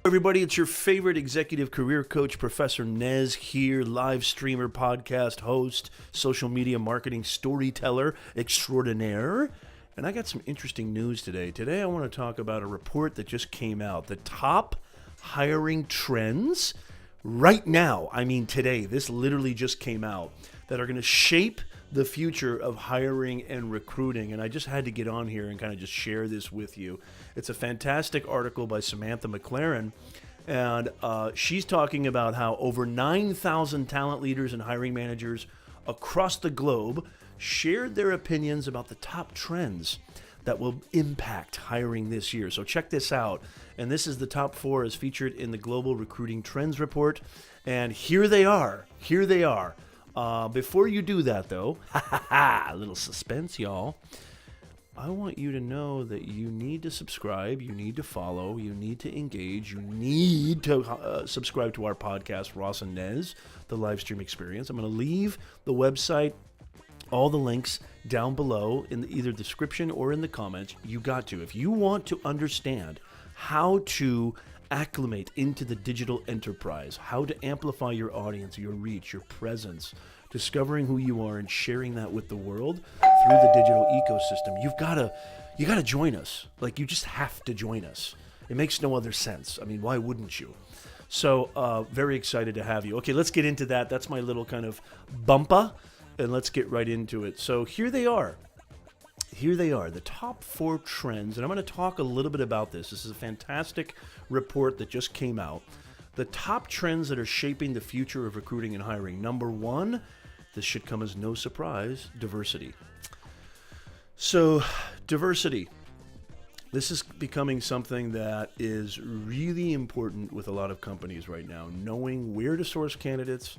Everybody, it's your favorite executive career coach, Professor Nez here, live streamer, podcast host, social media marketing storyteller extraordinaire. And I got some interesting news today. Today I want to talk about a report that just came out, the top hiring trends right now. I mean today, this literally just came out, that are going to shape the future of hiring and recruiting. And I just had to get on here and kind of just share this with you. It's a fantastic article by Samantha McLaren, and she's talking about how over 9,000 talent leaders and hiring managers across the globe shared their opinions about the top trends that will impact hiring this year. So check this out. And this is the top 4 as featured in the Global Recruiting Trends Report. And here they are. Here they are. Before you do that, though, a little suspense, y'all. I want you to know that you need to subscribe, you need to follow, you need to engage, you need to subscribe to our podcast, Ross and Nez, the live stream experience. I'm going to leave the website, all the links down below in either description or in the comments. You got to. If you want to understand how to acclimate into the digital enterprise, how to amplify your audience, your reach, your presence, discovering who you are and sharing that with the world through the digital ecosystem, you gotta join us. Like, you just have to join us. It makes no other sense. I mean, why wouldn't you? So very excited to have you. Okay, let's get into that. That's my little kind of bumper, and let's get right into it. So here they are. Here they are, the top 4 trends, and I'm going to talk a little bit about this. This is a fantastic report that just came out. The top trends that are shaping the future of recruiting and hiring. Number 1, this should come as no surprise, diversity. So, diversity. This is becoming something that is really important with a lot of companies right now, knowing where to source candidates.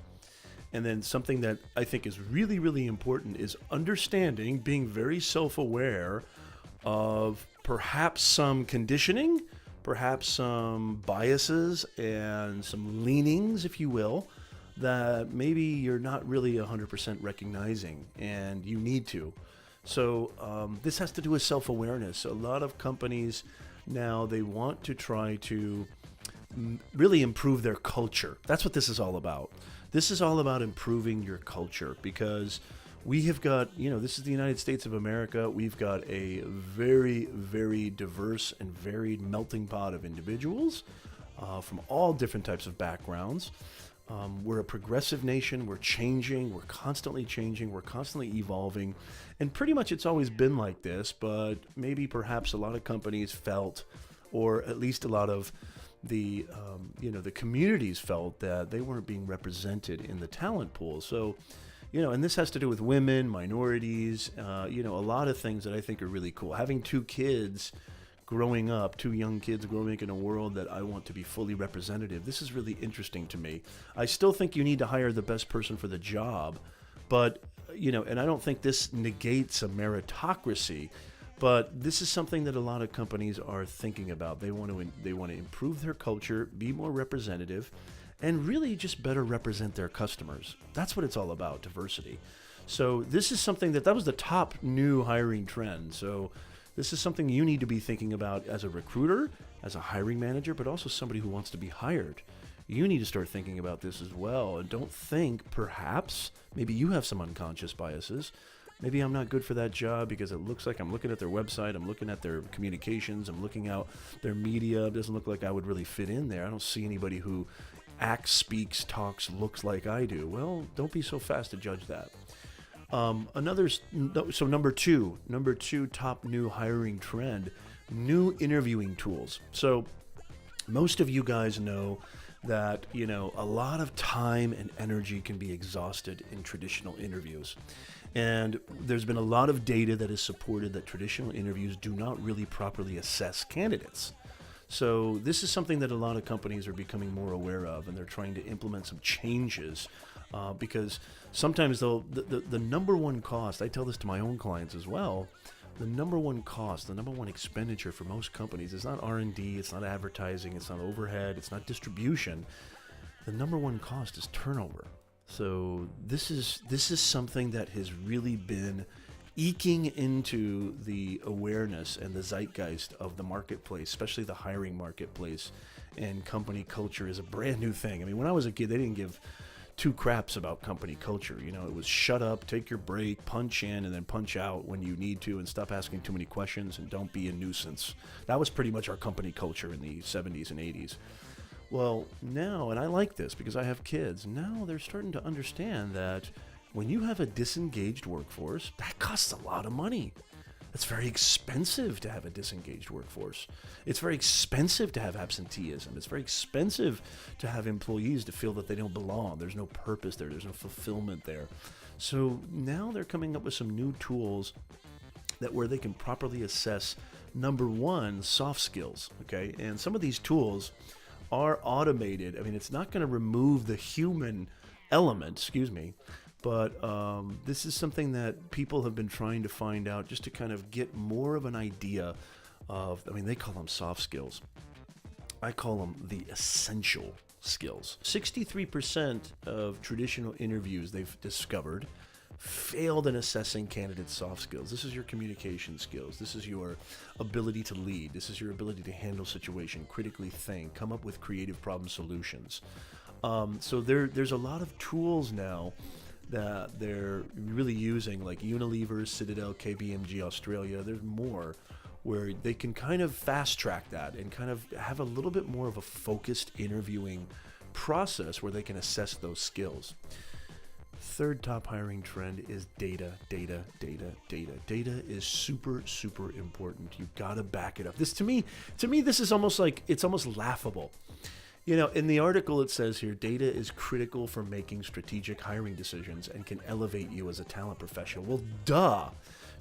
And then something that I think is really, really important is understanding, being very self-aware of perhaps some conditioning, perhaps some biases and some leanings, if you will, that maybe you're not really 100% recognizing, and you need to. So this has to do with self-awareness. A lot of companies now, they want to try to really improve their culture. That's what this is all about. This is all about improving your culture, because we have got, this is the United States of America. We've got a very, very diverse and varied melting pot of individuals from all different types of backgrounds. We're a progressive nation. We're changing. We're constantly changing. We're constantly evolving. And pretty much it's always been like this, but maybe perhaps a lot of companies felt, or at least a lot of the communities felt, that they weren't being represented in the talent pool. So, and this has to do with women, minorities, a lot of things that I think are really cool. Having 2 kids growing up, 2 young kids growing in a world that I want to be fully representative. This is really interesting to me. I still think you need to hire the best person for the job, but, and I don't think this negates a meritocracy. But this is something that a lot of companies are thinking about. They want to improve their culture, be more representative, and really just better represent their customers. That's what it's all about, diversity. So this is something that was the top new hiring trend. So this is something you need to be thinking about as a recruiter, as a hiring manager, but also somebody who wants to be hired. You need to start thinking about this as well. And don't think, perhaps, maybe you have some unconscious biases. Maybe I'm not good for that job because it looks like I'm looking at their website, I'm looking at their communications, I'm looking out their media. It doesn't look like I would really fit in there. I don't see anybody who acts, speaks, talks, looks like I do. Well, don't be so fast to judge that. Number two top new hiring trend, new interviewing tools. So most of you guys know that, a lot of time and energy can be exhausted in traditional interviews. And there's been a lot of data that has supported that traditional interviews do not really properly assess candidates. So this is something that a lot of companies are becoming more aware of, and they're trying to implement some changes because sometimes the number one cost, I tell this to my own clients as well, the number one cost, the number one expenditure for most companies is not R&D, it's not advertising, it's not overhead, it's not distribution. The number one cost is turnover. So this is something that has really been eking into the awareness and the zeitgeist of the marketplace, especially the hiring marketplace. and company culture is a brand new thing. I mean, when I was a kid, they didn't give two craps about company culture. You know, it was shut up, take your break, punch in, and then punch out when you need to, and stop asking too many questions, and don't be a nuisance. That was pretty much our company culture in the 70s and 80s. Well, now, and I like this because I have kids, now they're starting to understand that when you have a disengaged workforce, that costs a lot of money. It's very expensive to have a disengaged workforce. It's very expensive to have absenteeism. It's very expensive to have employees to feel that they don't belong. There's no purpose there. There's no fulfillment there. So now they're coming up with some new tools that where they can properly assess, number one, soft skills, okay? And some of these tools are automated. I mean, it's not going to remove the human element, but this is something that people have been trying to find out just to kind of get more of an idea of, I mean, they call them soft skills. I call them the essential skills. 63% of traditional interviews they've discovered failed in assessing candidates' soft skills. This is your communication skills. This is your ability to lead. This is your ability to handle situation, critically think, come up with creative problem solutions. So there's a lot of tools now that they're really using, like Unilever, Citadel, KPMG Australia. There's more where they can kind of fast track that and kind of have a little bit more of a focused interviewing process where they can assess those skills. Third top hiring trend is data. Data is super, super important. You've got to back it up. This to me, this is almost like, it's almost laughable. You know, in the article it says here, data is critical for making strategic hiring decisions and can elevate you as a talent professional. Well, duh.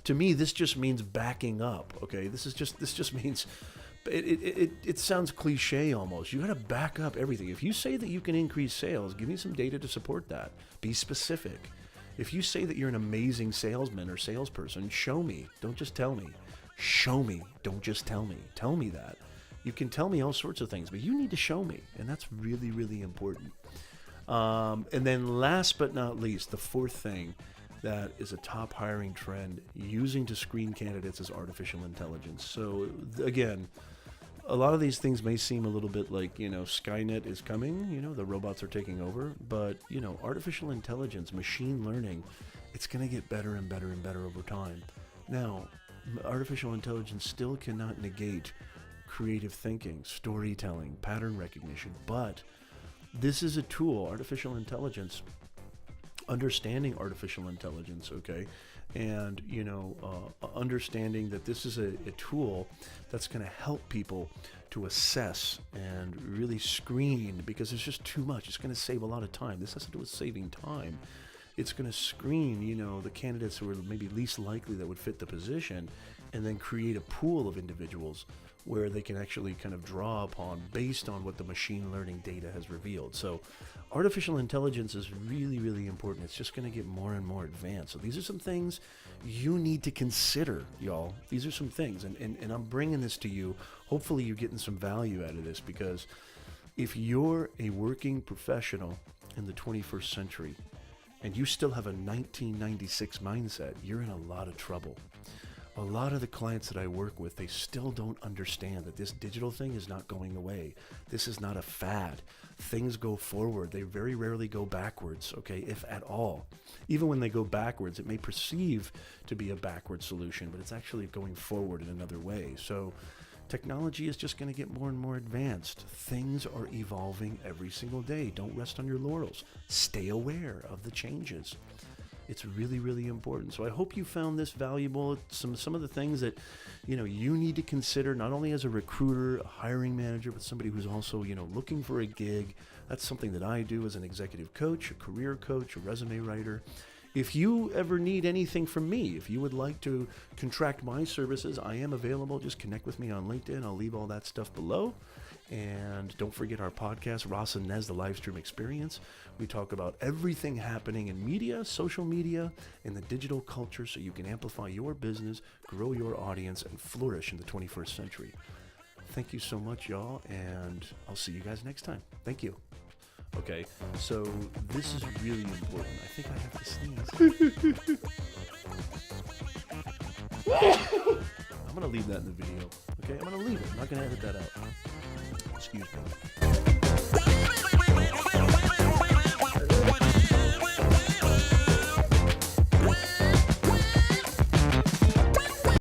To me, this just means backing up, okay? This just means, it sounds cliche almost. You got to back up everything. If you say that you can increase sales, give me some data to support that. Be specific. If you say that you're an amazing salesman or salesperson, show me. Don't just tell me. Show me. Don't just tell me. Tell me that. You can tell me all sorts of things, but you need to show me, and that's really, really important. And then last but not least, the fourth thing that is a top hiring trend using to screen candidates is artificial intelligence. So again, a lot of these things may seem a little bit like, you know, Skynet is coming, you know, the robots are taking over, but, you know, artificial intelligence, machine learning, it's going to get better and better and better over time. Now, artificial intelligence still cannot negate creative thinking, storytelling, pattern recognition, but this is a tool, artificial intelligence, understanding artificial intelligence, okay, and, you know, understanding that this is a tool that's going to help people to assess and really screen, because there's just too much. It's going to save a lot of time. This has to do with saving time. It's going to screen, you know, the candidates who are maybe least likely that would fit the position, and then create a pool of individuals where they can actually kind of draw upon based on what the machine learning data has revealed. So artificial intelligence is really, really important. It's just going to get more and more advanced. So these are some things you need to consider, y'all. These are some things, and I'm bringing this to you. Hopefully you're getting some value out of this, because if you're a working professional in the 21st century and you still have a 1996 mindset, you're in a lot of trouble. A lot of the clients that I work with, they still don't understand that this digital thing is not going away. This is not a fad. Things go forward. They very rarely go backwards, okay, if at all. Even when they go backwards, it may perceive to be a backward solution, but it's actually going forward in another way. So technology is just going to get more and more advanced. Things are evolving every single day. Don't rest on your laurels. Stay aware of the changes. It's really, really important. So I hope you found this valuable. Some of the things that, you know, you need to consider, not only as a recruiter, a hiring manager, but somebody who's also, you know, looking for a gig. That's something that I do as an executive coach, a career coach, a resume writer. If you ever need anything from me, if you would like to contract my services, I am available. Just connect with me on LinkedIn. I'll leave all that stuff below. And don't forget our podcast, Ross and Nez, the Livestream Experience. We talk about everything happening in media, social media, and the digital culture so you can amplify your business, grow your audience, and flourish in the 21st century. Thank you so much, y'all, and I'll see you guys next time. Thank you. Okay, so this is really important. I think I have to sneeze. I'm going to leave that in the video. Okay, I'm going to leave it. I'm not going to edit that out. Excuse me.